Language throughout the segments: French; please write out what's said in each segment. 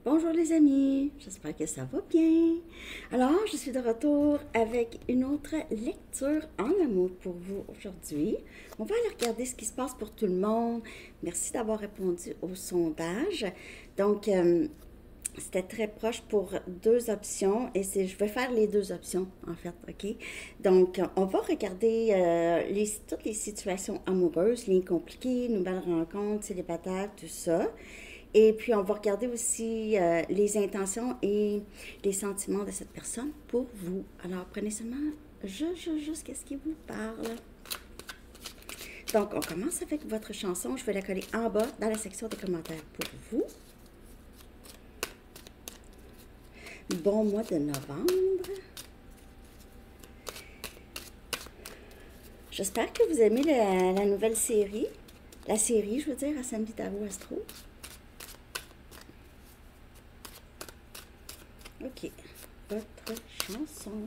Bonjour les amis, j'espère que ça va bien. Alors, je suis de retour avec une autre lecture en amour pour vous aujourd'hui. On va aller regarder ce qui se passe pour tout le monde. Merci d'avoir répondu au sondage. Donc, c'était très proche pour deux options et je vais faire les deux options en fait, ok? Donc, on va regarder toutes les situations amoureuses, liens compliqués, nouvelles rencontres, célibataires, tout ça. Et puis, on va regarder aussi les intentions et les sentiments de cette personne pour vous. Alors, prenez seulement juste qu'est-ce qui vous parle. Donc, on commence avec votre chanson. Je vais la coller en bas dans la section des commentaires pour vous. Bon mois de novembre. J'espère que vous aimez la nouvelle série. La série, je veux dire, à Samedi Tarot Astro. Ok, votre chanson.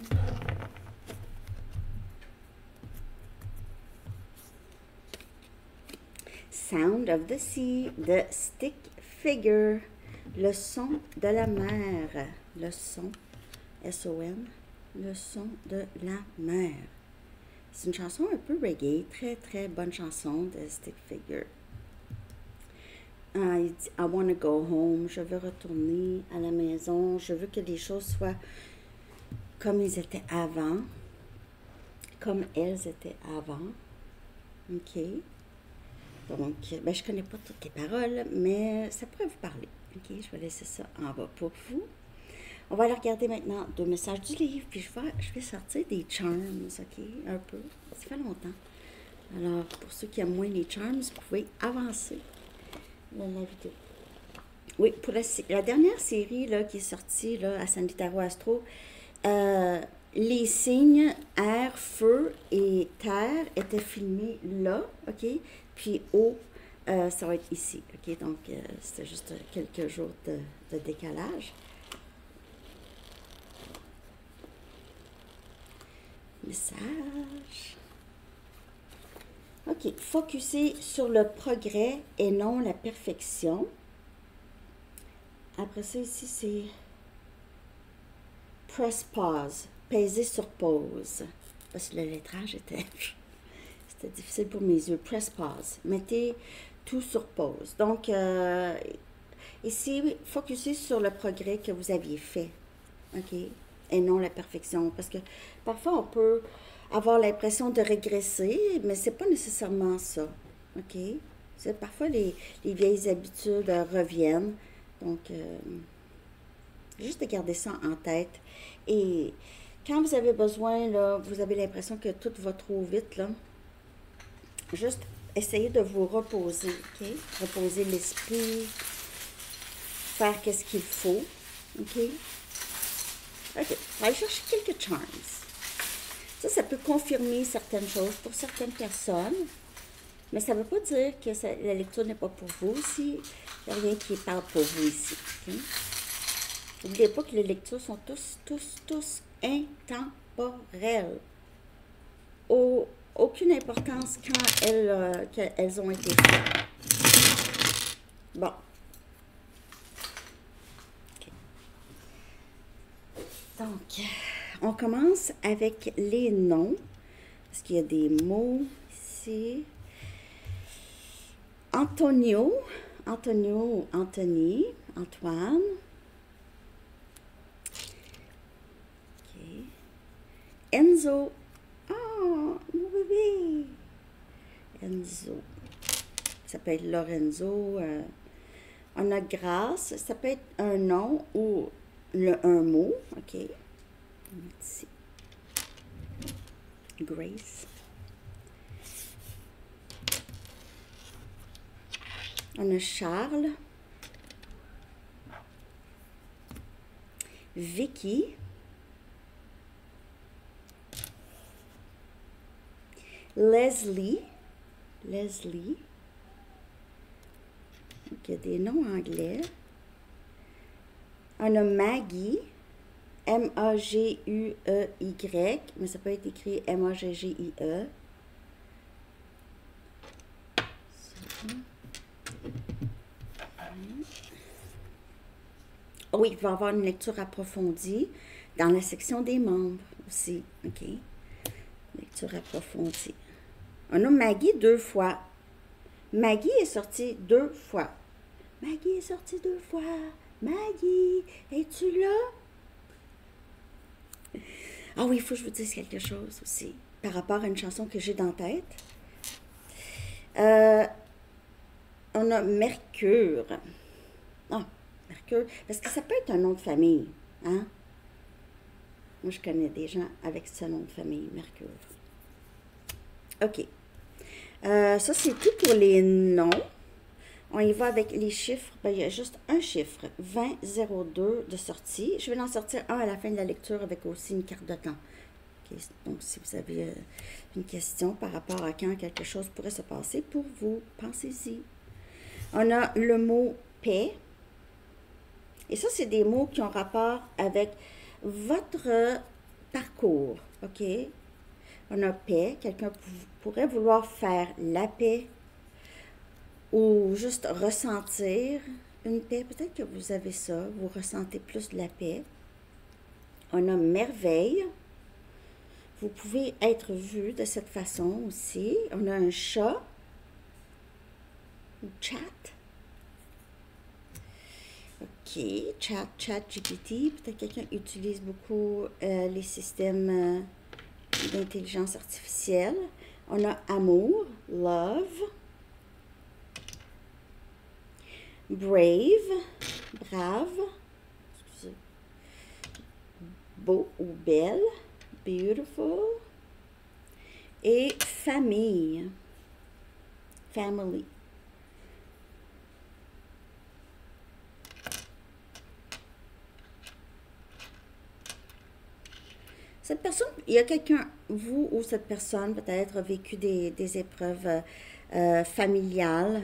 Sound of the Sea de Stick Figure. Le son de la mer. Le son, S-O-N, le son de la mer. C'est une chanson un peu reggae, très très bonne chanson de Stick Figure. Il dit I wanna go home, je veux retourner à la maison, je veux que les choses soient comme ils étaient avant, comme elles étaient avant. Ok. Donc, ben, je connais pas toutes les paroles, mais ça pourrait vous parler. Ok, je vais laisser ça en bas pour vous. On va aller regarder maintenant deux messages du livre, puis je vais sortir des charms, ok, un peu. Ça fait longtemps. Alors, pour ceux qui aiment moins les charms, vous pouvez avancer la vidéo. Oui, pour la dernière série là, qui est sortie là, à Sandy Tarot Astro, les signes air, feu et terre étaient filmés là, ok? Puis eau, ça va être ici, ok? Donc, c'était juste quelques jours de décalage. Message. Ok, focuser sur le progrès et non la perfection. Après ça, ici, c'est press pause, peser sur pause. Parce que le lettrage c'était difficile pour mes yeux. Press pause, mettez tout sur pause. Donc, ici, focuser sur le progrès que vous aviez fait, ok, et non la perfection. Parce que parfois, on peut avoir l'impression de régresser, mais c'est pas nécessairement ça, ok? Parfois, les vieilles habitudes reviennent. Donc, juste de garder ça en tête. Et quand vous avez besoin, là, vous avez l'impression que tout va trop vite, là, juste essayez de vous reposer, ok? Reposer l'esprit, faire qu'est-ce qu'il faut, ok? Ok, on va aller chercher quelques charms. Ça peut confirmer certaines choses pour certaines personnes, mais ça ne veut pas dire que la lecture n'est pas pour vous aussi. Il n'y a rien qui parle pour vous ici, ok? N'oubliez pas que les lectures sont tous intemporelles. Aucune importance quand elles ont été faites. Bon. Okay. Donc, on commence avec les noms. Parce qu'il y a des mots ici. Antonio, Anthony, Antoine. Okay. Enzo. Oh, mon bébé. Enzo. Ça peut être Lorenzo. On a Grâce. Ça peut être un nom ou un mot. OK. Ici. Grace. On a Charles. Vicky. Leslie. Donc, il y a des noms anglais. On a Maggie. M-A-G-U-E-Y. Mais ça peut être écrit M-A-G-G-I-E. Oui, il va y avoir une lecture approfondie dans la section des membres aussi. OK? Lecture approfondie. On a Maggie 2 fois. Maggie est sortie 2 fois. Maggie est sortie 2 fois. Maggie, es-tu là? Ah oui, il faut que je vous dise quelque chose aussi par rapport à une chanson que j'ai dans la tête. On a Mercure. Ah, Mercure, parce que ça peut être un nom de famille, hein? Moi, je connais des gens avec ce nom de famille, Mercure. OK. Ça, c'est tout pour les noms. On y va avec les chiffres. Ben, il y a juste un chiffre, 2002 de sortie. Je vais en sortir un à la fin de la lecture avec aussi une carte de temps. Okay. Donc, si vous avez une question par rapport à quand quelque chose pourrait se passer pour vous, pensez-y. On a le mot paix. Et ça, c'est des mots qui ont rapport avec votre parcours. OK? On a paix. Quelqu'un pourrait vouloir faire la paix ou juste ressentir une paix. Peut-être que vous avez ça. Vous ressentez plus de la paix. On a merveille. Vous pouvez être vu de cette façon aussi. On a un chat. Chat. OK. Chat GPT. Peut-être quelqu'un utilise beaucoup les systèmes d'intelligence artificielle. On a amour. Love. Brave. Brave. Excusez. Beau ou belle. Beautiful. Et famille. Family. Cette personne, il y a quelqu'un, vous ou cette personne peut-être a vécu des épreuves familiales.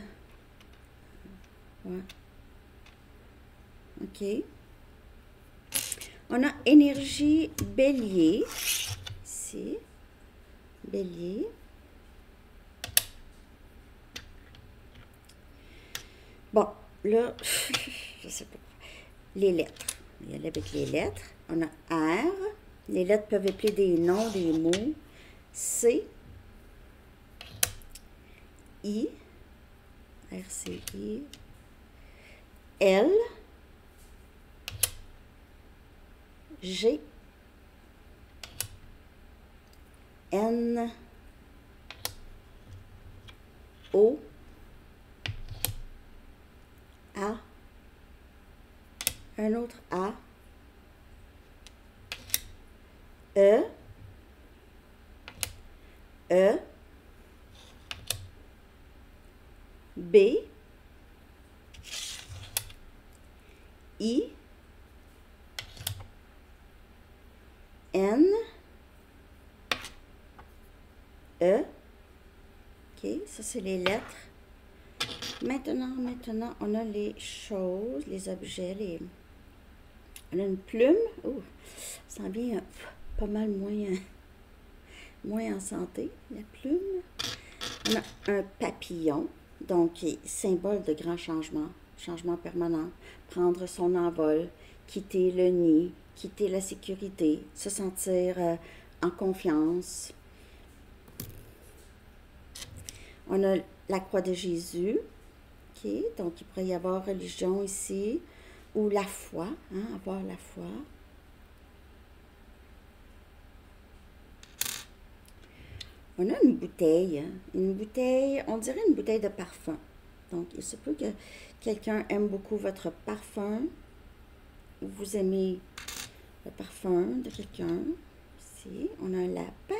Ouais. OK. On a énergie bélier. Ici. Bélier. Bon, là, je sais pas. Les lettres. Il y a avec les lettres. On a R. Les lettres peuvent appeler des noms, des mots. C. I. R, C, I. L. G. N. O. A. Un autre A. E. E. B. I. N. E. OK, ça c'est les lettres. Maintenant, on a les choses, les objets, on a une plume. Oh, ça sent bien pas mal moins en santé, la plume. On a un papillon, donc symbole de grand changement, changement permanent, prendre son envol, quitter le nid, quitter la sécurité, se sentir en confiance. On a la croix de Jésus, OK, donc il pourrait y avoir religion ici, ou la foi, hein, avoir la foi. On a une bouteille, on dirait une bouteille de parfum. Donc, il se peut que quelqu'un aime beaucoup votre parfum, ou vous aimez le parfum de quelqu'un. Ici, on a un lapin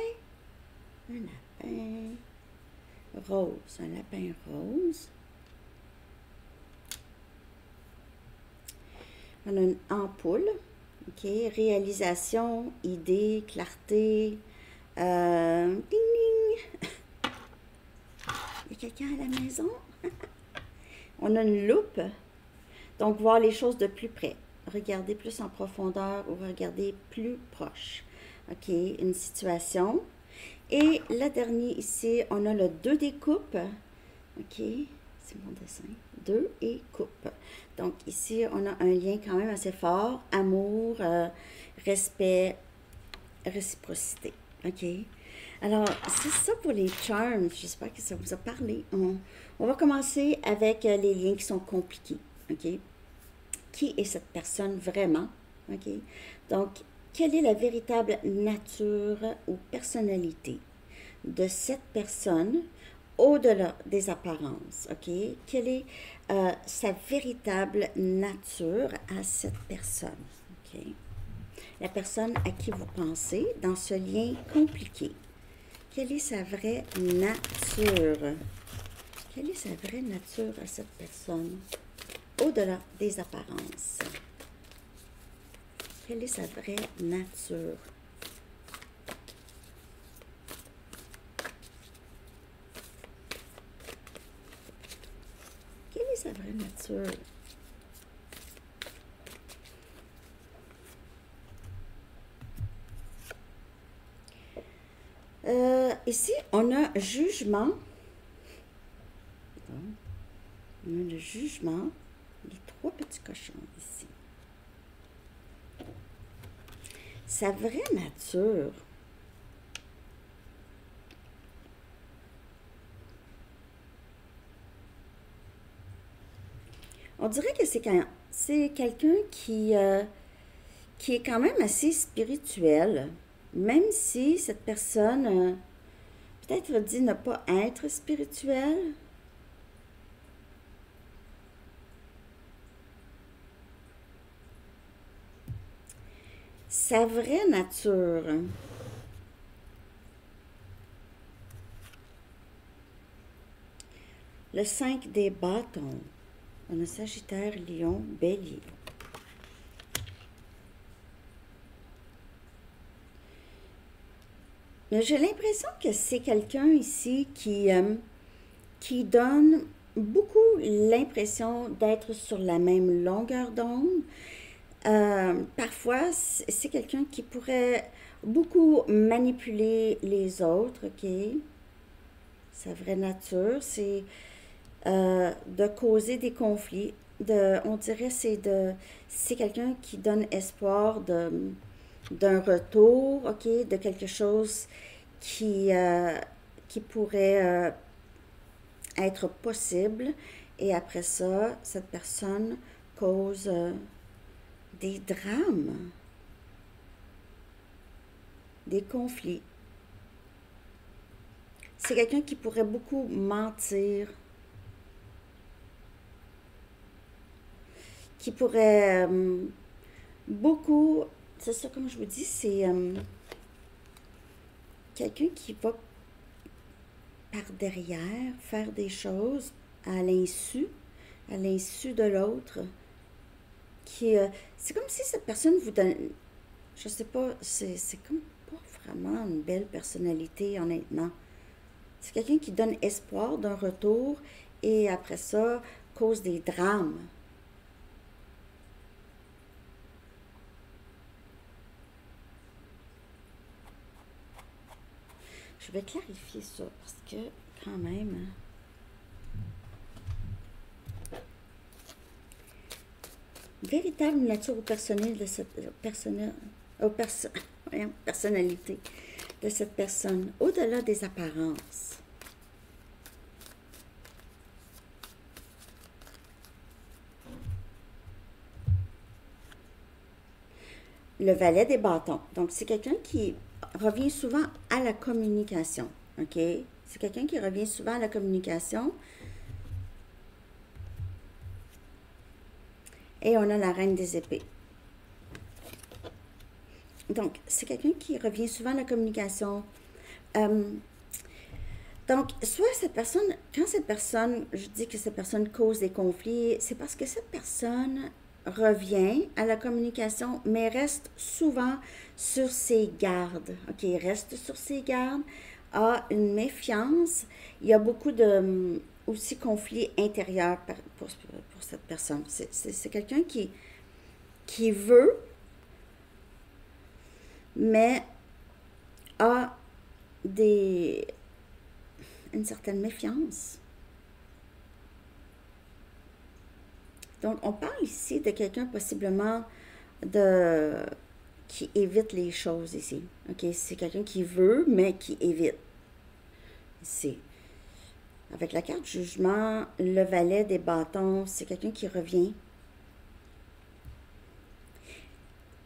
rose, un lapin rose. On a une ampoule, OK, réalisation, idée, clarté, ding ding. Il y a quelqu'un à la maison? On a une loupe, donc voir les choses de plus près, regarder plus en profondeur ou regarder plus proche. OK, une situation. Et la dernière ici, on a le 2 des coupes. OK, si c'est mon dessin. 2 et coupe. Donc, ici, on a un lien quand même assez fort. Amour, respect, réciprocité. OK? Alors, c'est ça pour les charms. J'espère que ça vous a parlé. On va commencer avec les liens qui sont compliqués. OK? Qui est cette personne vraiment? OK? Donc, quelle est la véritable nature ou personnalité de cette personne au-delà des apparences? OK? Quelle est sa véritable nature à cette personne? OK? La personne à qui vous pensez dans ce lien compliqué. Quelle est sa vraie nature? Quelle est sa vraie nature à cette personne au-delà des apparences? Quelle est sa vraie nature? Quelle est sa vraie nature? Ici, on a jugement. On a le jugement. Les 3 petits cochons ici. Sa vraie nature. On dirait que c'est quelqu'un qui est quand même assez spirituel, même si cette personne peut-être dit ne pas être spirituelle. Sa vraie nature. Le 5 des bâtons. On a Sagittaire, Lion, Bélier. J'ai l'impression que c'est quelqu'un ici qui donne beaucoup l'impression d'être sur la même longueur d'onde. Parfois, c'est quelqu'un qui pourrait beaucoup manipuler les autres, OK? Sa vraie nature, c'est de causer des conflits. On dirait c'est quelqu'un qui donne espoir d'un retour, OK? De quelque chose qui pourrait être possible. Et après ça, cette personne cause des drames, des conflits. C'est quelqu'un qui pourrait beaucoup mentir, qui pourrait beaucoup, c'est ça comme je vous dis, c'est quelqu'un qui va par derrière faire des choses à l'insu de l'autre. C'est comme si cette personne vous donne, je sais pas, c'est comme pas vraiment une belle personnalité, honnêtement. C'est quelqu'un qui donne espoir d'un retour et après ça, cause des drames. Je vais clarifier ça parce que, quand même, véritable nature au personnel de cette personnalité de cette personne, au-delà des apparences. Le valet des bâtons. Donc, c'est quelqu'un qui revient souvent à la communication. OK? C'est quelqu'un qui revient souvent à la communication. Et on a la reine des épées. Donc, c'est quelqu'un qui revient souvent à la communication. Donc, soit cette personne, quand cette personne, je dis que cette personne cause des conflits, c'est parce que cette personne revient à la communication, mais reste souvent sur ses gardes. OK, reste sur ses gardes, a une méfiance. Il y a beaucoup de aussi conflits intérieurs pour cette personne. C'est quelqu'un qui veut, mais a une certaine méfiance. Donc, on parle ici de quelqu'un possiblement de qui évite les choses ici. OK? C'est quelqu'un qui veut, mais qui évite. Ici. Avec la carte jugement, le valet des bâtons, c'est quelqu'un qui revient.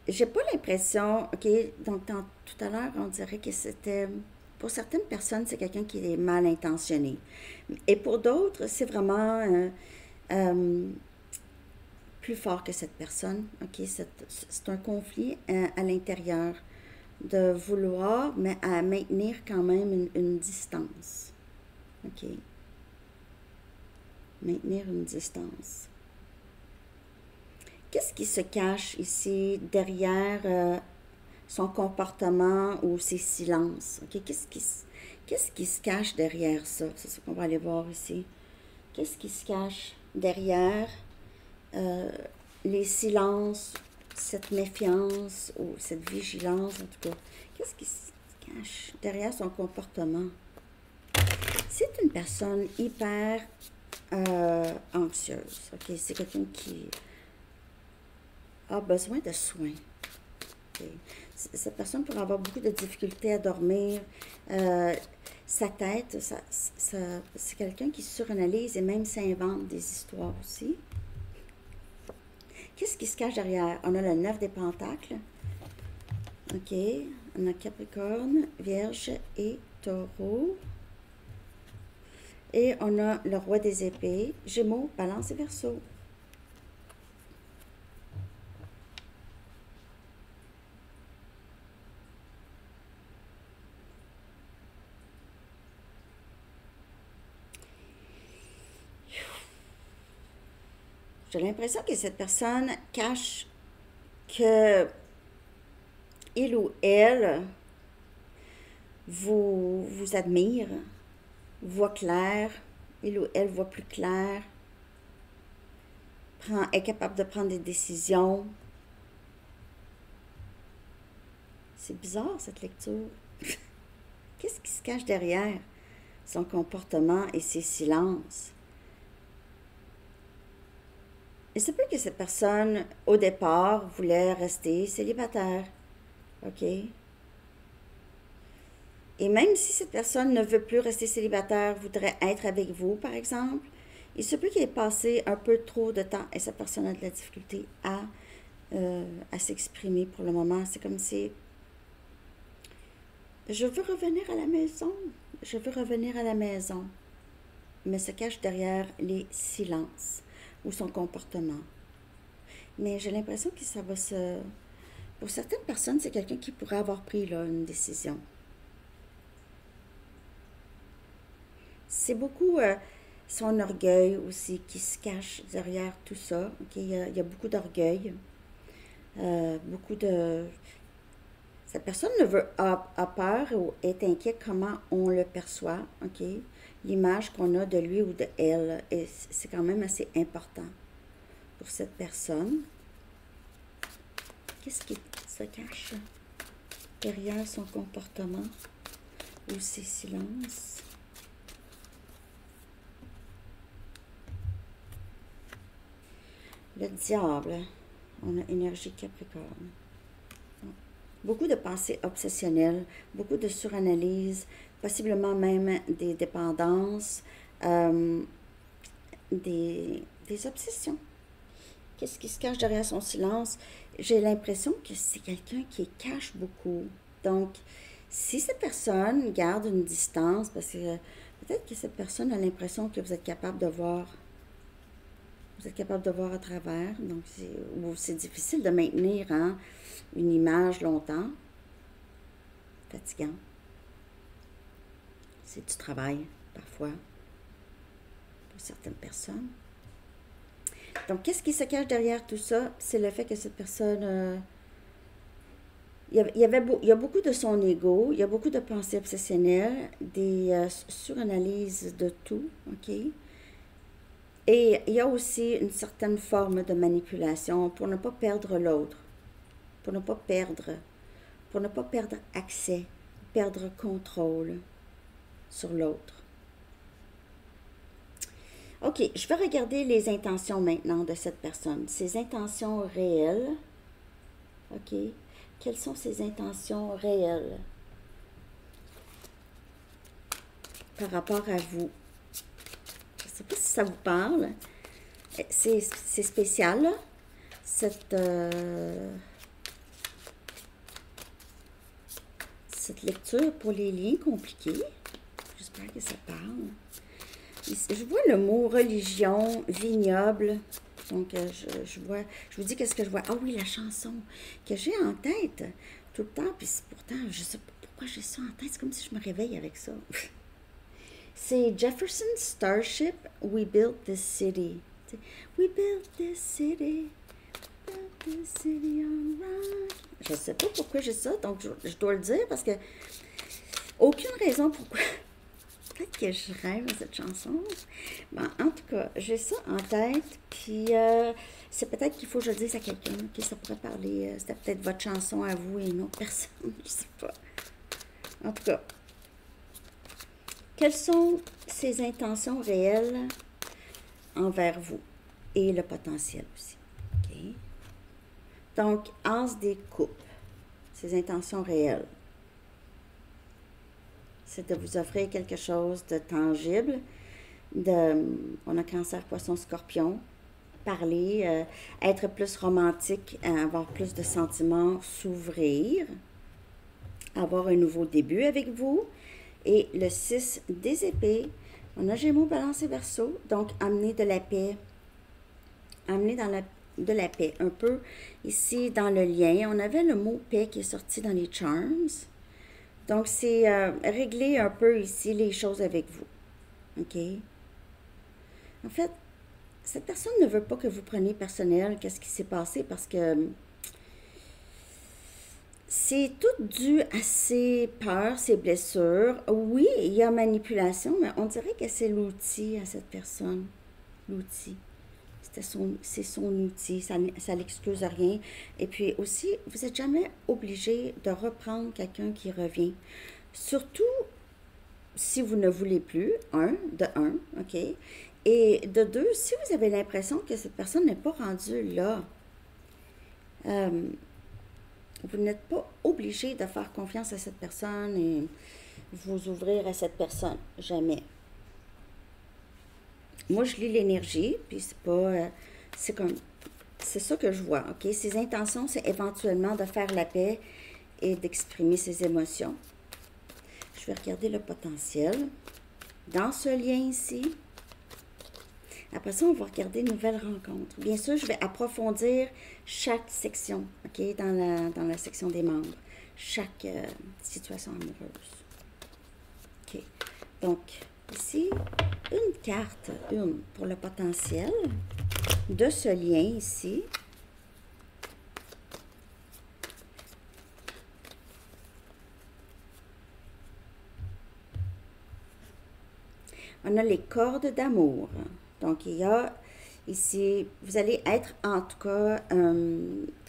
J'ai pas l'impression, OK, donc tout à l'heure, on dirait que c'était, pour certaines personnes, c'est quelqu'un qui est mal intentionné. Et pour d'autres, c'est vraiment euh, plus fort que cette personne, OK, c'est un conflit à l'intérieur de vouloir, mais à maintenir quand même une distance, OK, maintenir une distance. Qu'est-ce qui se cache ici derrière son comportement ou ses silences? Okay? Qu'est-ce qui se cache derrière ça? C'est ce qu'on va aller voir ici. Qu'est-ce qui se cache derrière les silences, cette méfiance ou cette vigilance en tout cas? Qu'est-ce qui se cache derrière son comportement? C'est une personne hyper anxieuse. Okay? C'est quelqu'un qui a besoin de soins. Okay. Cette personne pourrait avoir beaucoup de difficultés à dormir. Sa tête, c'est quelqu'un qui suranalyse et même s'invente des histoires aussi. Qu'est-ce qui se cache derrière? On a le 9 des pentacles. OK. On a Capricorne, Vierge et Taureau. Et on a le roi des épées, Gémeaux, Balance et Verseau. J'ai l'impression que cette personne cache que il ou elle vous admire, voit clair, il ou elle voit plus clair, est capable de prendre des décisions. C'est bizarre cette lecture. Qu'est-ce qui se cache derrière son comportement et ses silences? Il se peut que cette personne, au départ, voulait rester célibataire. OK? Et même si cette personne ne veut plus rester célibataire, voudrait être avec vous, par exemple, il se peut qu'il ait passé un peu trop de temps et cette personne a de la difficulté à s'exprimer pour le moment. C'est comme si je veux revenir à la maison. Je veux revenir à la maison. Mais se cache derrière les silences ou son comportement. Mais j'ai l'impression que ça va se... Pour certaines personnes, c'est quelqu'un qui pourrait avoir pris là, une décision. C'est beaucoup son orgueil aussi qui se cache derrière tout ça. Okay? Il y a beaucoup d'orgueil. Beaucoup de... Cette personne a peur ou est inquiète comment on le perçoit. Okay? L'image qu'on a de lui ou de elle. Et c'est quand même assez important pour cette personne. Qu'est-ce qui se cache derrière son comportement ou ses silences? Le diable. On a énergie Capricorne. Beaucoup de pensées obsessionnelles, beaucoup de suranalyse, possiblement même des dépendances, des obsessions. Qu'est-ce qui se cache derrière son silence? J'ai l'impression que c'est quelqu'un qui cache beaucoup. Donc, si cette personne garde une distance, parce que peut-être que cette personne a l'impression que vous êtes capable de voir. Vous êtes capable de voir à travers. Donc, c'est difficile de maintenir une image longtemps. Fatigant. C'est du travail, parfois, pour certaines personnes. Donc, qu'est-ce qui se cache derrière tout ça? C'est le fait que cette personne... il y a beaucoup de son ego, il y a beaucoup de pensées obsessionnelles, des suranalyses de tout, OK? Et il y a aussi une certaine forme de manipulation pour ne pas perdre l'autre, pour ne pas perdre accès, perdre contrôle sur l'autre. OK, je vais regarder les intentions maintenant de cette personne. Ses intentions réelles. OK. Quelles sont ses intentions réelles par rapport à vous? Je ne sais pas si ça vous parle. C'est spécial, là. Cette lecture pour les liens compliqués. J'espère que ça parle. Je vois le mot religion, vignoble. Donc, je vous dis qu'est-ce que je vois. Ah oui, la chanson que j'ai en tête tout le temps. Puis pourtant, je ne sais pas pourquoi j'ai ça en tête. C'est comme si je me réveille avec ça. C'est Jefferson Starship, We Built This City. We built this city. Built this city on rock. Je ne sais pas pourquoi j'ai ça. Donc, je dois le dire parce que aucune raison pourquoi. Peut-être que je rêve à cette chanson. Bon, en tout cas, j'ai ça en tête. Puis, c'est peut-être qu'il faut que je le dise à quelqu'un. Que ça pourrait parler. C'était peut-être votre chanson à vous et une autre personne. Je sais pas. En tout cas, quelles sont ses intentions réelles envers vous? Et le potentiel aussi. OK? Donc, as des coupes. Ses intentions réelles. C'est de vous offrir quelque chose de tangible. On a cancer, poisson, scorpion. Parler, être plus romantique, avoir plus de sentiments, s'ouvrir, avoir un nouveau début avec vous. Et le 6 des épées, on a Gémeaux, Balance et Verseau. Donc, amener de la paix. Amener de la paix. Un peu ici dans le lien. On avait le mot paix qui est sorti dans les charms. Donc, c'est régler un peu ici les choses avec vous. OK? En fait, cette personne ne veut pas que vous preniez personnel qu'est-ce qui s'est passé parce que c'est tout dû à ses peurs, ses blessures. Oui, il y a manipulation, mais on dirait que c'est l'outil à cette personne. L'outil. C'est son outil, ça n'excuse rien. Et puis aussi, vous n'êtes jamais obligé de reprendre quelqu'un qui revient. Surtout si vous ne voulez plus, de un, OK? Et de deux, si vous avez l'impression que cette personne n'est pas rendue là, vous n'êtes pas obligé de faire confiance à cette personne et vous ouvrir à cette personne. Jamais. Moi, je lis l'énergie, puis c'est pas... c'est ça que je vois, OK? Ses intentions, c'est éventuellement de faire la paix et d'exprimer ses émotions. Je vais regarder le potentiel. Dans ce lien ici, après ça, on va regarder une nouvelle rencontre. Bien sûr, je vais approfondir chaque section, OK? Dans la section des membres. Chaque situation amoureuse. OK. Donc, ici, une carte, pour le potentiel de ce lien ici. On a les cordes d'amour. Donc, il y a ici, vous allez être en tout cas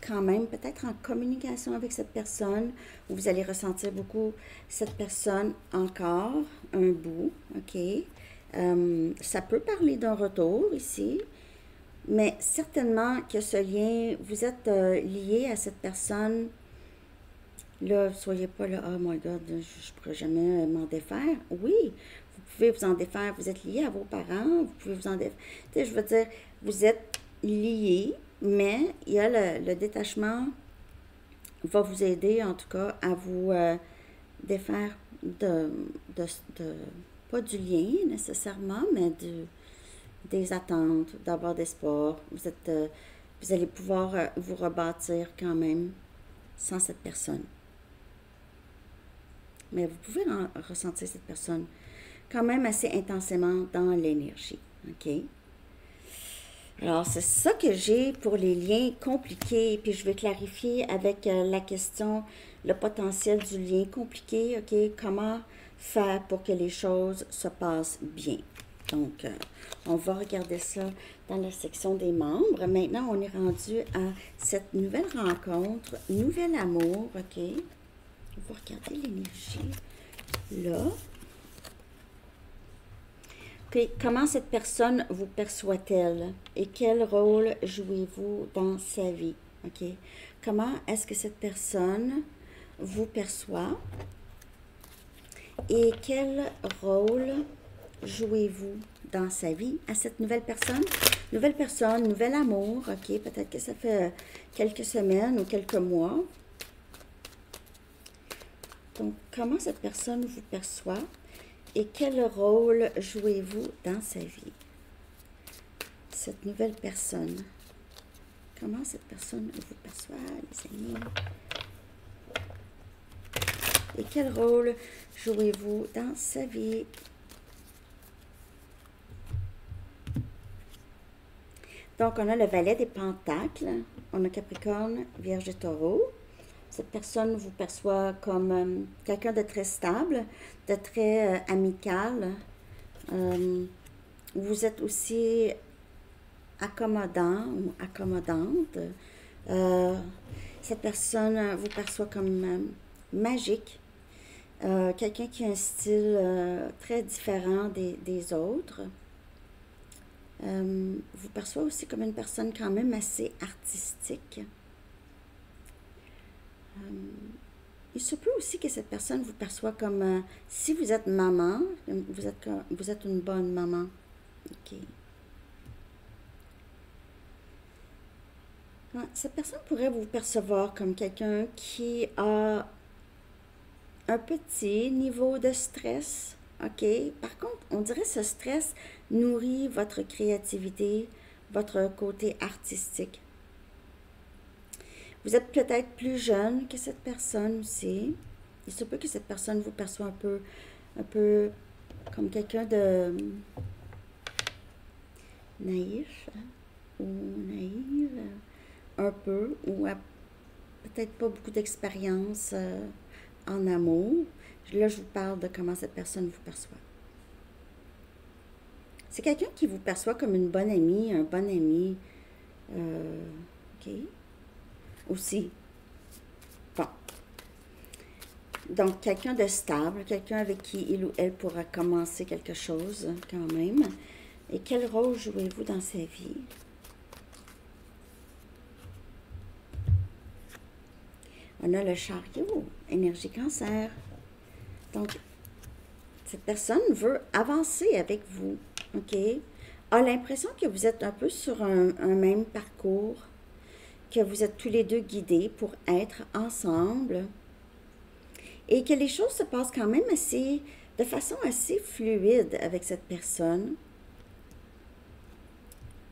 quand même peut-être en communication avec cette personne, où vous allez ressentir beaucoup cette personne encore un bout, OK? Ça peut parler d'un retour ici, mais certainement que ce lien, vous êtes lié à cette personne. Là, soyez pas là, oh my God, je ne pourrais jamais m'en défaire. Oui, vous pouvez vous en défaire. Vous êtes lié à vos parents, vous pouvez vous en défaire. Tu sais, je veux dire, vous êtes liés, mais il y a le détachement va vous aider, en tout cas, à vous défaire pas du lien nécessairement, mais des attentes, d'avoir d'espoir. Vous allez pouvoir vous rebâtir quand même sans cette personne. Mais vous pouvez ressentir cette personne quand même assez intensément dans l'énergie. OK? Alors, c'est ça que j'ai pour les liens compliqués. Puis, je vais clarifier avec la question, le potentiel du lien compliqué. OK? Comment faire pour que les choses se passent bien. Donc, on va regarder ça dans la section des membres. Maintenant, on est rendu à cette nouvelle rencontre, nouvel amour. OK? On va regarder l'énergie. Là, OK. Comment cette personne vous perçoit-elle et quel rôle jouez-vous dans sa vie? OK. Comment est-ce que cette personne vous perçoit et quel rôle jouez-vous dans sa vie à cette nouvelle personne? Nouvelle personne, nouvel amour, OK. Peut-être que ça fait quelques semaines ou quelques mois. Donc, comment cette personne vous perçoit et quel rôle jouez-vous dans sa vie? Cette nouvelle personne. Comment cette personne vous perçoit, les amis? Et quel rôle jouez-vous dans sa vie? Donc, on a le valet des pentacles, on a Capricorne, Vierge et Taureau. Cette personne vous perçoit comme quelqu'un de très stable, de très amical. Vous êtes aussi accommodant ou accommodante. Cette personne vous perçoit comme magique. Quelqu'un qui a un style très différent des autres. Vous perçoit aussi comme une personne quand même assez artistique. Il se peut aussi que cette personne vous perçoit comme, si vous êtes maman, vous êtes une bonne maman. OK. Cette personne pourrait vous percevoir comme quelqu'un qui a un petit niveau de stress. OK. Par contre, on dirait que ce stress nourrit votre créativité, votre côté artistique. Vous êtes peut-être plus jeune que cette personne aussi. Il se peut que cette personne vous perçoit un peu comme quelqu'un de naïf, hein, ou naïve, un peu, ou peut-être pas beaucoup d'expérience en amour. Là, je vous parle de comment cette personne vous perçoit. C'est quelqu'un qui vous perçoit comme une bonne amie, un bon ami. OK. Aussi. Bon. Donc, quelqu'un de stable, quelqu'un avec qui il ou elle pourra commencer quelque chose quand même. Et quel rôle jouez-vous dans sa vie? On a le chariot, énergie cancer. Donc, cette personne veut avancer avec vous, OK? A l'impression que vous êtes un peu sur un même parcours, que vous êtes tous les deux guidés pour être ensemble et que les choses se passent quand même de façon assez fluide avec cette personne.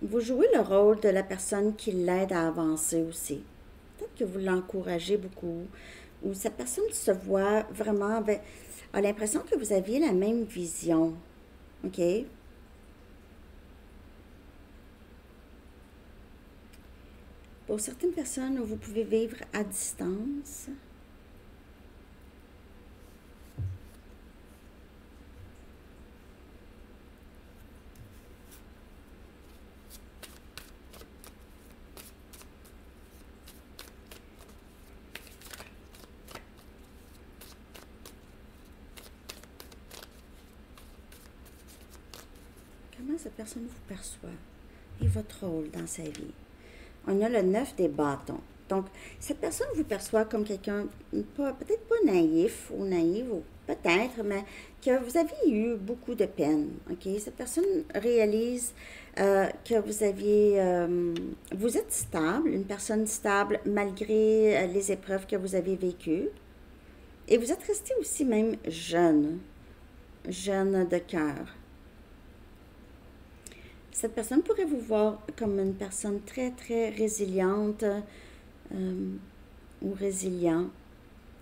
Vous jouez le rôle de la personne qui l'aide à avancer aussi. Peut-être que vous l'encouragez beaucoup ou cette personne se voit vraiment, a l'impression que vous aviez la même vision, OK? Pour certaines personnes, vous pouvez vivre à distance. Comment cette personne vous perçoit et votre rôle dans sa vie? On a le 9 des bâtons. Donc, cette personne vous perçoit comme quelqu'un, peut-être pas naïf ou naïve, ou peut-être, mais que vous avez eu beaucoup de peine. OK? Cette personne réalise que vous êtes stable, une personne stable malgré les épreuves que vous avez vécues. Et vous êtes resté aussi même jeune de cœur. Cette personne pourrait vous voir comme une personne très, très résiliente ou résilient.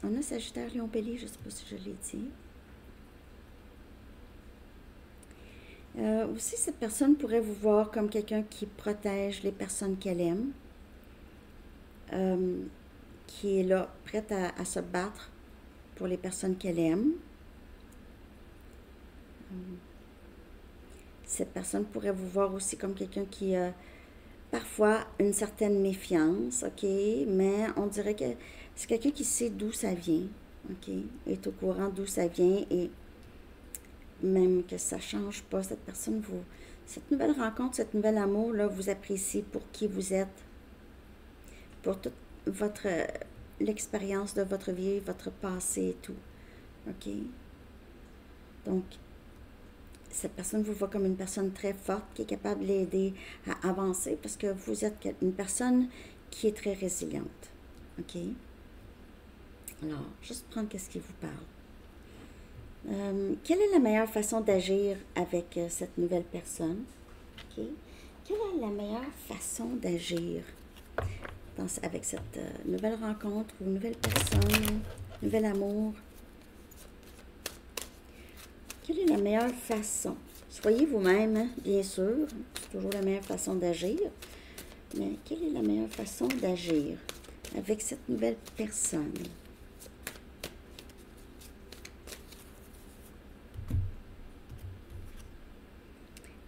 On a Sagittaire, Lion, Bélier, je ne sais pas si je l'ai dit. Aussi, cette personne pourrait vous voir comme quelqu'un qui protège les personnes qu'elle aime, qui est là, prête à se battre pour les personnes qu'elle aime. Cette personne pourrait vous voir aussi comme quelqu'un qui a parfois une certaine méfiance, OK? Mais on dirait que c'est quelqu'un qui sait d'où ça vient, OK? Est au courant d'où ça vient et même que ça ne change pas. Cette personne, cette nouvelle rencontre, cette nouvel amour, là, vous apprécie pour qui vous êtes, pour toute l'expérience de votre vie, votre passé et tout. OK? Donc, cette personne vous voit comme une personne très forte qui est capable de l'aider à avancer parce que vous êtes une personne qui est très résiliente. OK? Alors, juste prendre qu'est-ce qui vous parle. Quelle est la meilleure façon d'agir avec cette nouvelle personne? OK? Quelle est la meilleure façon d'agir avec cette nouvelle rencontre ou nouvelle personne, nouvel amour? Quelle est la meilleure façon? Soyez vous-même, hein, bien sûr. C'est toujours la meilleure façon d'agir. Mais quelle est la meilleure façon d'agir avec cette nouvelle personne?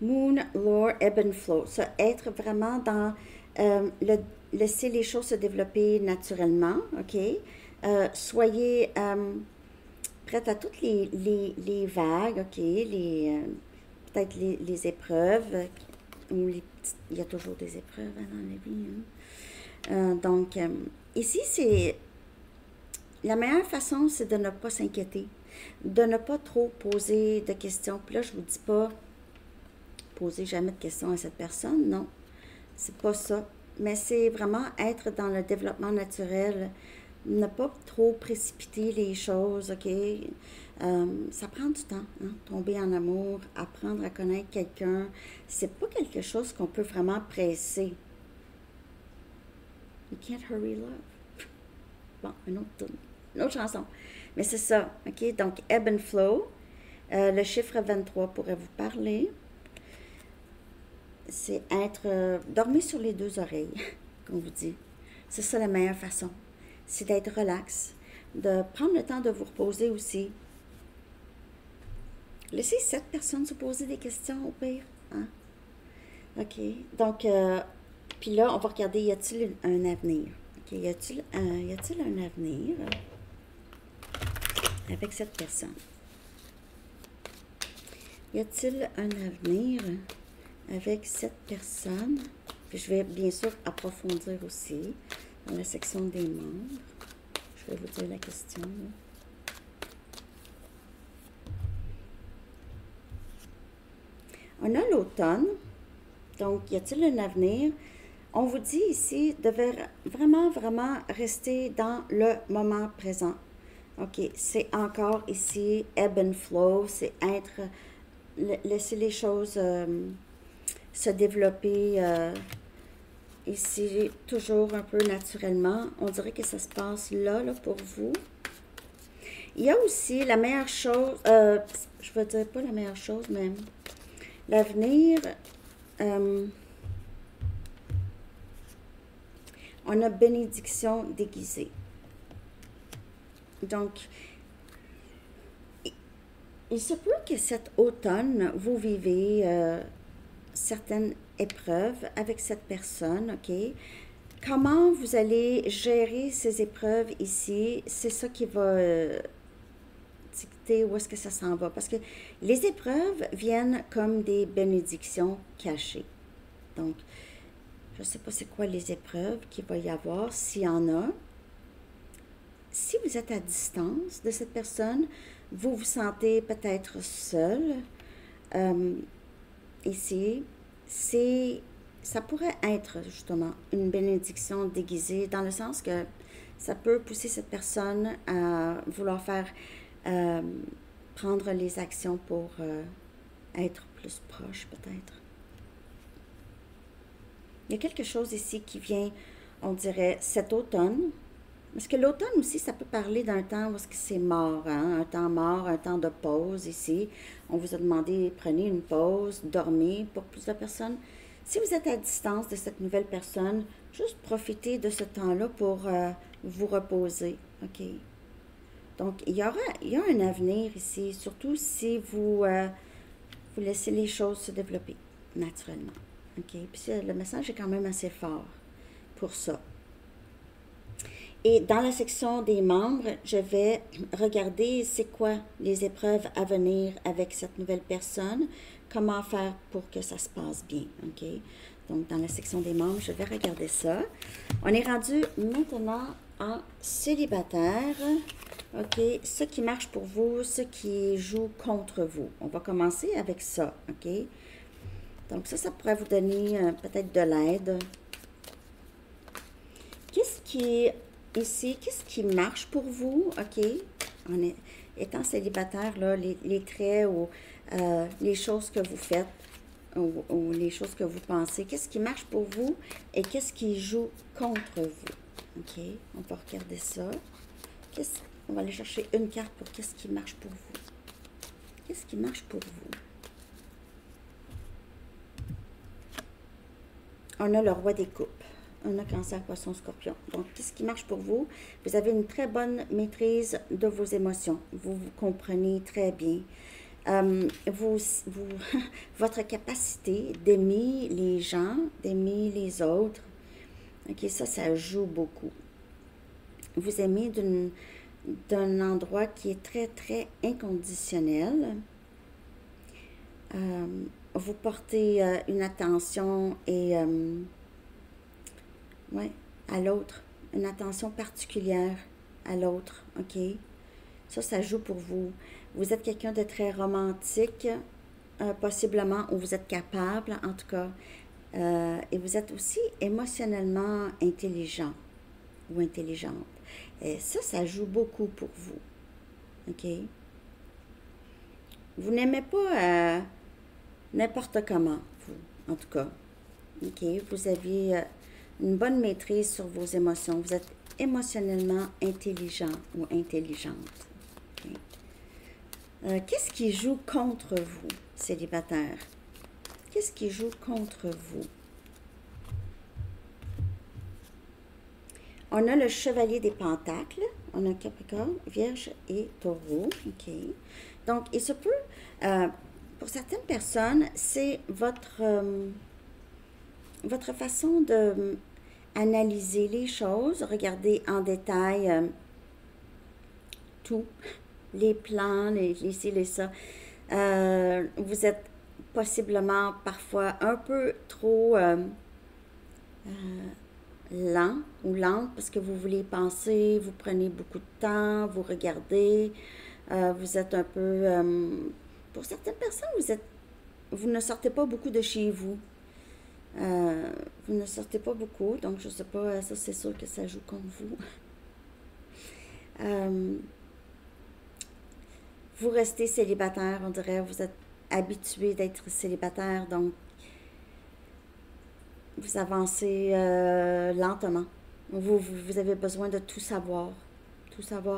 Moon, Lore, Ebb and Flow. Ça, être vraiment dans laisser les choses se développer naturellement, OK? Soyez prête à toutes les vagues, OK? Peut-être les épreuves. Il y a toujours des épreuves dans la vie. Hein? Donc, ici, c'est la meilleure façon, c'est de ne pas s'inquiéter, de ne pas trop poser de questions. Puis là, je ne vous dis pas poser jamais de questions à cette personne, non, c'est pas ça. Mais c'est vraiment être dans le développement naturel, ne pas trop précipiter les choses, OK? Ça prend du temps, hein? Tomber en amour, apprendre à connaître quelqu'un, c'est pas quelque chose qu'on peut vraiment presser. You can't hurry love. Bon, une autre chanson. Mais c'est ça, OK? Donc, Ebb and Flow, le chiffre 23 pourrait vous parler. C'est dormir sur les deux oreilles, comme vous dit. C'est ça la meilleure façon. C'est d'être relax, de prendre le temps de vous reposer aussi. Laissez cette personne se poser des questions au pire. Hein? OK. Donc, puis là, on va regarder, y a-t-il un avenir? OK. Y a-t-il un avenir avec cette personne? Y a-t-il un avenir avec cette personne? Puis je vais bien sûr approfondir aussi dans la section des membres. Je vais vous dire la question. On a l'automne. Donc, y a-t-il un avenir? On vous dit ici de vraiment, vraiment rester dans le moment présent. OK, c'est encore ici, ebb and flow, c'est laisser les choses se développer ici, toujours un peu naturellement. On dirait que ça se passe là pour vous. Il y a aussi la meilleure chose, je veux dire pas la meilleure chose, mais l'avenir, on a bénédiction déguisée. Donc, il se peut que cet automne, vous vivez certaines épreuves avec cette personne, OK? Comment vous allez gérer ces épreuves ici, c'est ça qui va dicter où est-ce que ça s'en va. Parce que les épreuves viennent comme des bénédictions cachées. Donc, je ne sais pas c'est quoi les épreuves qu'il va y avoir, s'il y en a. Si vous êtes à distance de cette personne, vous vous sentez peut-être seul. Ici, ça pourrait être justement une bénédiction déguisée, dans le sens que ça peut pousser cette personne à vouloir prendre les actions pour être plus proche peut-être. Il y a quelque chose ici qui vient, on dirait, cet automne. Parce que l'automne aussi, ça peut parler d'un temps où c'est mort, hein? Un temps mort, un temps de pause ici. On vous a demandé, prenez une pause, dormez pour plus de personnes. Si vous êtes à distance de cette nouvelle personne, juste profitez de ce temps-là pour vous reposer, OK? Donc, il y a un avenir ici, surtout si vous laissez les choses se développer naturellement, OK? Puis le message est quand même assez fort pour ça. Et dans la section des membres, je vais regarder c'est quoi les épreuves à venir avec cette nouvelle personne, comment faire pour que ça se passe bien, OK? Donc, dans la section des membres, je vais regarder ça. On est rendu maintenant en célibataire, OK? Ce qui marche pour vous, ce qui joue contre vous. On va commencer avec ça, OK? Donc, ça pourrait vous donner peut-être de l'aide. Qu'est-ce qui ici, qu'est-ce qui marche pour vous, OK? Étant célibataire, là, les traits ou les choses que vous faites ou les choses que vous pensez, qu'est-ce qui marche pour vous et qu'est-ce qui joue contre vous? OK? On va regarder ça. On va aller chercher une carte pour qu'est-ce qui marche pour vous. Qu'est-ce qui marche pour vous? On a le roi des coupes. On a Cancer, Poisson, Scorpion. Donc, qu'est-ce qui marche pour vous? Vous avez une très bonne maîtrise de vos émotions. Vous vous comprenez très bien. Votre capacité d'aimer les gens, d'aimer les autres, OK, ça joue beaucoup. Vous aimez d'un endroit qui est très, très inconditionnel. Vous portez une attention et... ouais, à l'autre, une attention particulière à l'autre, OK? Ça joue pour vous. Vous êtes quelqu'un de très romantique, possiblement, ou vous êtes capable, en tout cas. Et vous êtes aussi émotionnellement intelligent ou intelligente. Et ça joue beaucoup pour vous, OK? Vous n'aimez pas n'importe comment, vous, en tout cas. OK? Vous avez... une bonne maîtrise sur vos émotions. Vous êtes émotionnellement intelligent ou intelligente. Okay. Qu'est-ce qui joue contre vous, célibataire? Qu'est-ce qui joue contre vous? On a le chevalier des pentacles. On a Capricorne, Vierge et Taureau. OK. Donc, il se peut, pour certaines personnes, c'est votre façon de analyser les choses, regarder en détail tout, les plans, les ci, les ça. Vous êtes possiblement parfois un peu trop lent ou lente parce que vous voulez penser, vous prenez beaucoup de temps, vous regardez, vous êtes un peu... pour certaines personnes, vous ne sortez pas beaucoup de chez vous. Vous ne sortez pas beaucoup, donc je ne sais pas, ça c'est sûr que ça joue contre vous. Vous restez célibataire, on dirait, vous êtes habitué d'être célibataire, donc vous avancez lentement. Vous avez besoin de tout savoir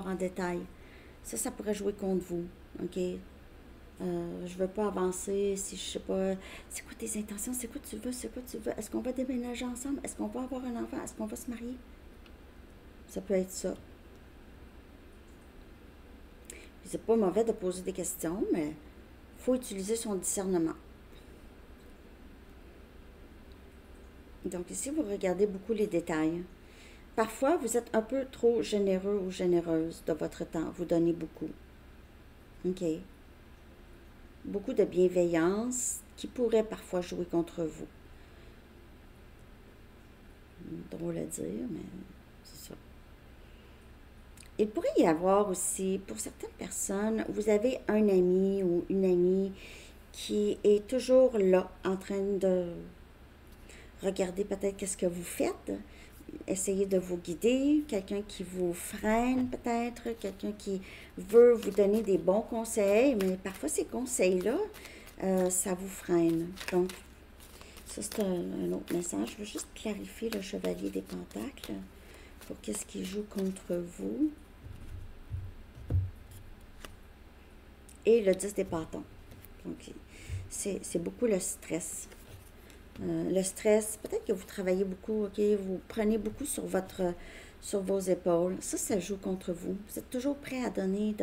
en détail. Ça pourrait jouer contre vous, OK? Je veux pas avancer si je sais pas c'est quoi tes intentions, c'est quoi tu veux, est-ce qu'on va déménager ensemble, est-ce qu'on va avoir un enfant, est-ce qu'on va se marier, ça peut être ça. C'est pas mauvais de poser des questions, mais faut utiliser son discernement. Donc ici vous regardez beaucoup les détails. Parfois vous êtes un peu trop généreux ou généreuse de votre temps, vous donnez beaucoup, OK? Beaucoup de bienveillance qui pourrait parfois jouer contre vous. Drôle à dire, mais c'est ça. Il pourrait y avoir aussi, pour certaines personnes, vous avez un ami ou une amie qui est toujours là, en train de regarder peut-être qu'est-ce que vous faites, essayer de vous guider, quelqu'un qui vous freine peut-être, quelqu'un qui veut vous donner des bons conseils, mais parfois ces conseils-là, ça vous freine. Donc, ça c'est un autre message. Je veux juste clarifier le chevalier des pentacles pour qu'est-ce qui joue contre vous. Et le 10 des bâtons. Donc, c'est beaucoup le stress. Le stress, peut-être que vous travaillez beaucoup, OK, vous prenez beaucoup sur vos épaules. Ça joue contre vous. Vous êtes toujours prêt à donner,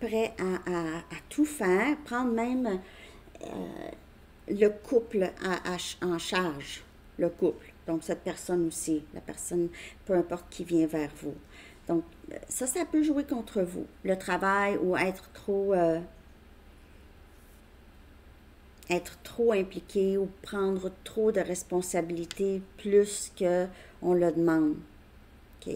prêt à tout faire, prendre même le couple en charge, le couple. Donc, cette personne aussi, la personne, peu importe qui vient vers vous. Donc, ça peut jouer contre vous. Le travail ou être trop impliqué ou prendre trop de responsabilités plus que on le demande. OK?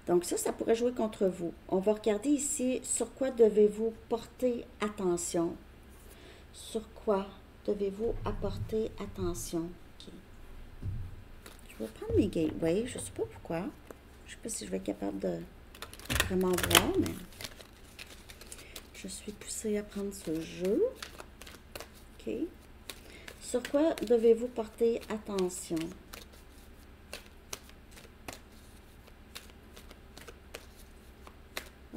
Donc ça pourrait jouer contre vous. On va regarder ici sur quoi devez-vous porter attention. Sur quoi devez-vous apporter attention? OK. Je vais prendre mes gateways. Je ne sais pas pourquoi. Je ne sais pas si je vais être capable de vraiment voir, mais je suis poussée à prendre ce jeu. OK. Sur quoi devez-vous porter attention?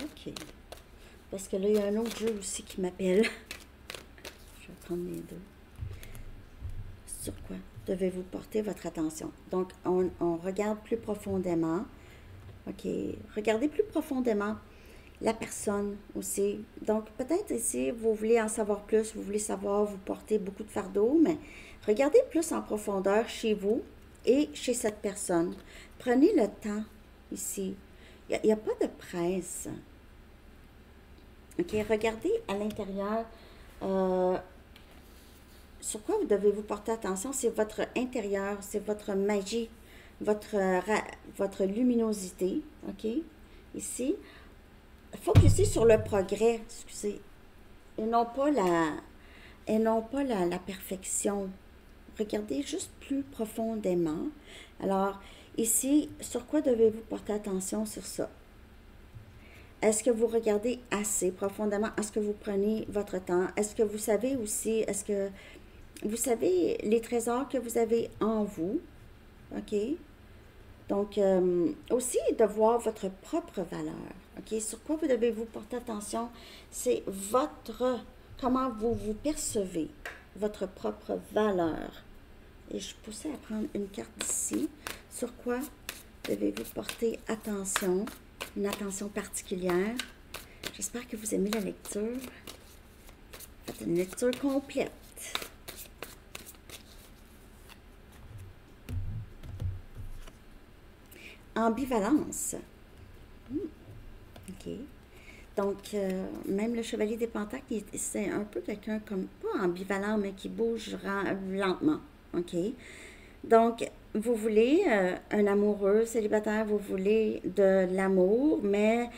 OK. Parce que là, il y a un autre jeu aussi qui m'appelle. Je vais prendre les deux. Sur quoi devez-vous porter votre attention? Donc, on regarde plus profondément. OK. Regardez plus profondément la personne aussi. Donc, peut-être ici, vous voulez en savoir plus, vous voulez savoir, vous portez beaucoup de fardeau, mais regardez plus en profondeur chez vous et chez cette personne. Prenez le temps ici. Il n'y a pas de presse. OK, regardez à l'intérieur. Sur quoi vous devez vous porter attention? C'est votre intérieur, c'est votre magie, votre luminosité. OK, ici. Focussez sur le progrès, excusez, et non pas la perfection. Regardez juste plus profondément. Alors, ici, sur quoi devez-vous porter attention sur ça? Est-ce que vous regardez assez profondément? Est-ce que vous prenez votre temps? Est-ce que vous savez aussi, est-ce que vous savez les trésors que vous avez en vous? OK? Donc, aussi de voir votre propre valeur. OK? Sur quoi vous devez vous porter attention? C'est comment vous vous percevez, votre propre valeur. Et je poussais à prendre une carte d'ici. Sur quoi devez-vous porter attention? Une attention particulière. J'espère que vous aimez la lecture. Faites une lecture complète. Ambivalence. OK. Donc, même le chevalier des pentacles, c'est un peu quelqu'un comme, pas ambivalent, mais qui bouge lentement. OK. Donc, vous voulez un amoureux célibataire, vous voulez de l'amour, mais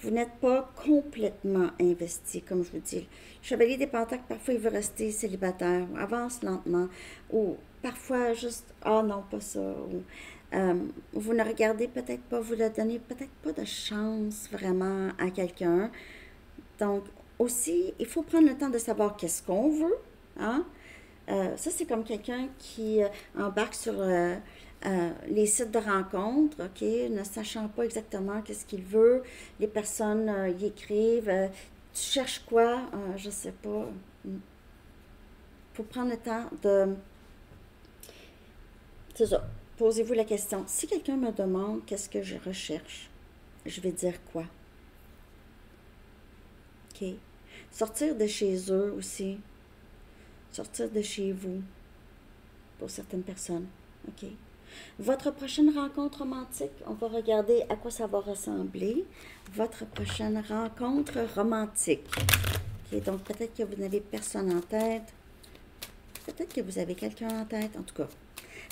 vous n'êtes pas complètement investi, comme je vous dis. Le chevalier des pentacles, parfois, il veut rester célibataire, avance lentement, ou parfois juste, ah non, pas ça, ou vous ne regardez peut-être pas, vous ne donnez peut-être pas de chance vraiment à quelqu'un. Donc, aussi, il faut prendre le temps de savoir qu'est-ce qu'on veut, hein? Ça, c'est comme quelqu'un qui embarque sur les sites de rencontres, OK, ne sachant pas exactement qu'est-ce qu'il veut. Les personnes y écrivent, tu cherches quoi? Je sais pas. Il faut prendre le temps de... C'est ça. Posez-vous la question. Si quelqu'un me demande qu'est-ce que je recherche, je vais dire quoi? OK. Sortir de chez eux aussi. Sortir de chez vous pour certaines personnes. OK. Votre prochaine rencontre romantique, on va regarder à quoi ça va ressembler. Votre prochaine rencontre romantique. OK. Donc, peut-être que vous n'avez personne en tête. Peut-être que vous avez quelqu'un en tête. En tout cas,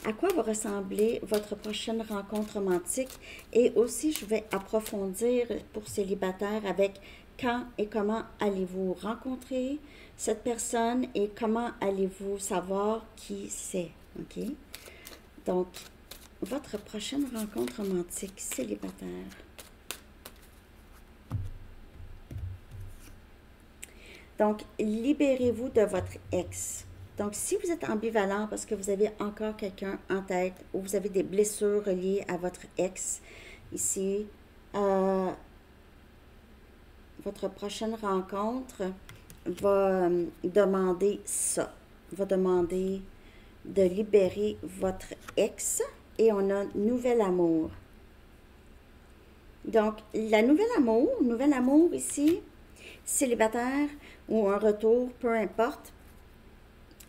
à quoi va ressembler votre prochaine rencontre romantique? Et aussi, je vais approfondir pour célibataires avec quand et comment allez-vous rencontrer cette personne et comment allez-vous savoir qui c'est. OK? Donc, votre prochaine rencontre romantique célibataire. Donc, libérez-vous de votre ex. Donc, si vous êtes ambivalent parce que vous avez encore quelqu'un en tête ou vous avez des blessures reliées à votre ex, ici, votre prochaine rencontre va demander ça, va demander de libérer votre ex et on a nouvel amour. Donc, la nouvel amour ici, célibataire ou un retour, peu importe,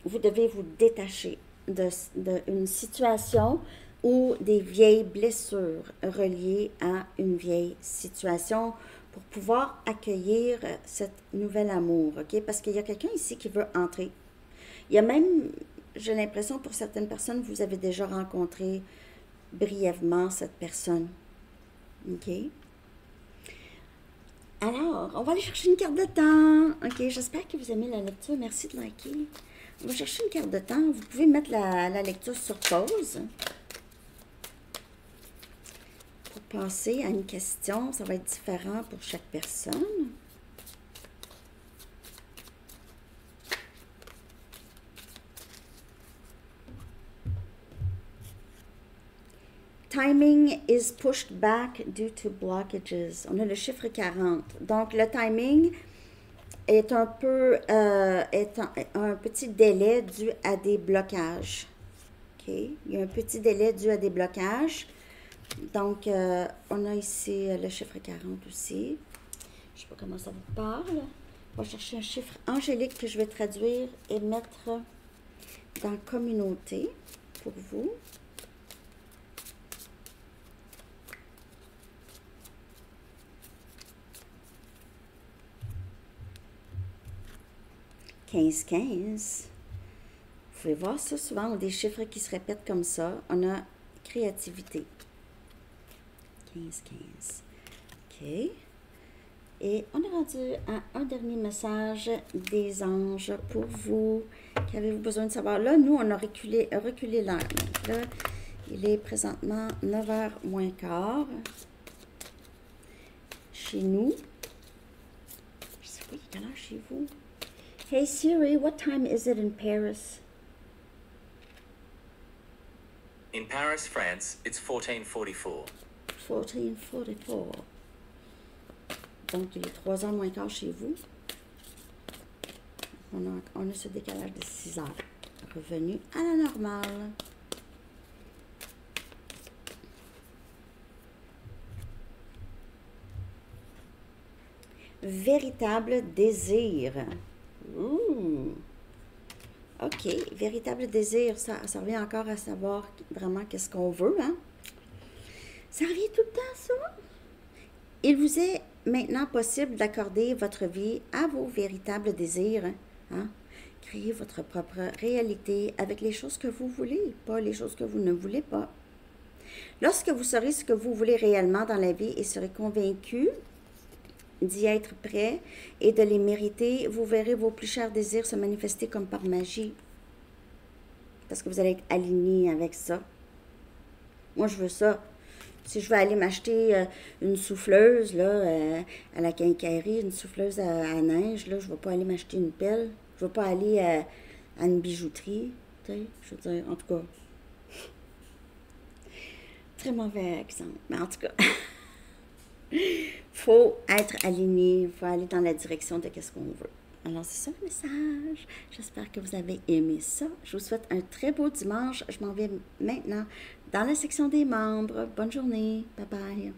vous devez vous détacher d'une situation ou des vieilles blessures reliées à une vieille situation pour pouvoir accueillir cet nouvel amour, OK? Parce qu'il y a quelqu'un ici qui veut entrer. Il y a même, j'ai l'impression, pour certaines personnes, vous avez déjà rencontré brièvement cette personne, OK? Alors, on va aller chercher une carte de temps. OK, j'espère que vous aimez la lecture. Merci de liker. On va chercher une carte de temps. Vous pouvez mettre la lecture sur pause. Pour passer à une question, ça va être différent pour chaque personne. Timing is pushed back due to blockages. On a le chiffre 40. Donc, le timing est un peu, un petit délai dû à des blocages. OK? Il y a un petit délai dû à des blocages. Donc, on a ici le chiffre 40 aussi. Je ne sais pas comment ça vous parle. On va chercher un chiffre angélique que je vais traduire et mettre dans communauté pour vous. « 15-15 ». Vous pouvez voir ça souvent, on a des chiffres qui se répètent comme ça. On a créativité. 15-15. OK. Et on est rendu à un dernier message des anges pour vous. Qu'avez-vous besoin de savoir? Là, nous, on a reculé l'heure. Donc là, il est présentement 9h moins quart. Chez nous. Je sais pas, il est quelle heure chez vous? Hey Siri, what time is it in Paris? In Paris, France, it's 14:44. 14:44. Donc, il est 3h moins quart chez vous. On a ce décalage de 6 heures. Revenu à la normale. Véritable désir. Ouh. OK. Véritable désir, ça revient encore à savoir vraiment qu'est-ce qu'on veut, hein? Ça revient tout le temps, ça. Il vous est maintenant possible d'accorder votre vie à vos véritables désirs, hein? Créez votre propre réalité avec les choses que vous voulez, pas les choses que vous ne voulez pas. Lorsque vous saurez ce que vous voulez réellement dans la vie et serez convaincu d'y être prêt et de les mériter, vous verrez vos plus chers désirs se manifester comme par magie. Parce que vous allez être aligné avec ça. Moi, je veux ça. Si je veux aller m'acheter une souffleuse là, à la quincaillerie, une souffleuse à neige, là, je ne vais pas aller m'acheter une pelle. Je ne vais pas aller à une bijouterie. Tu sais, je veux dire, en tout cas. Très mauvais exemple. Mais en tout cas. Faut être aligné, il faut aller dans la direction de ce qu'on veut. Alors, c'est ça le message. J'espère que vous avez aimé ça. Je vous souhaite un très beau dimanche. Je m'en vais maintenant dans la section des membres. Bonne journée. Bye bye.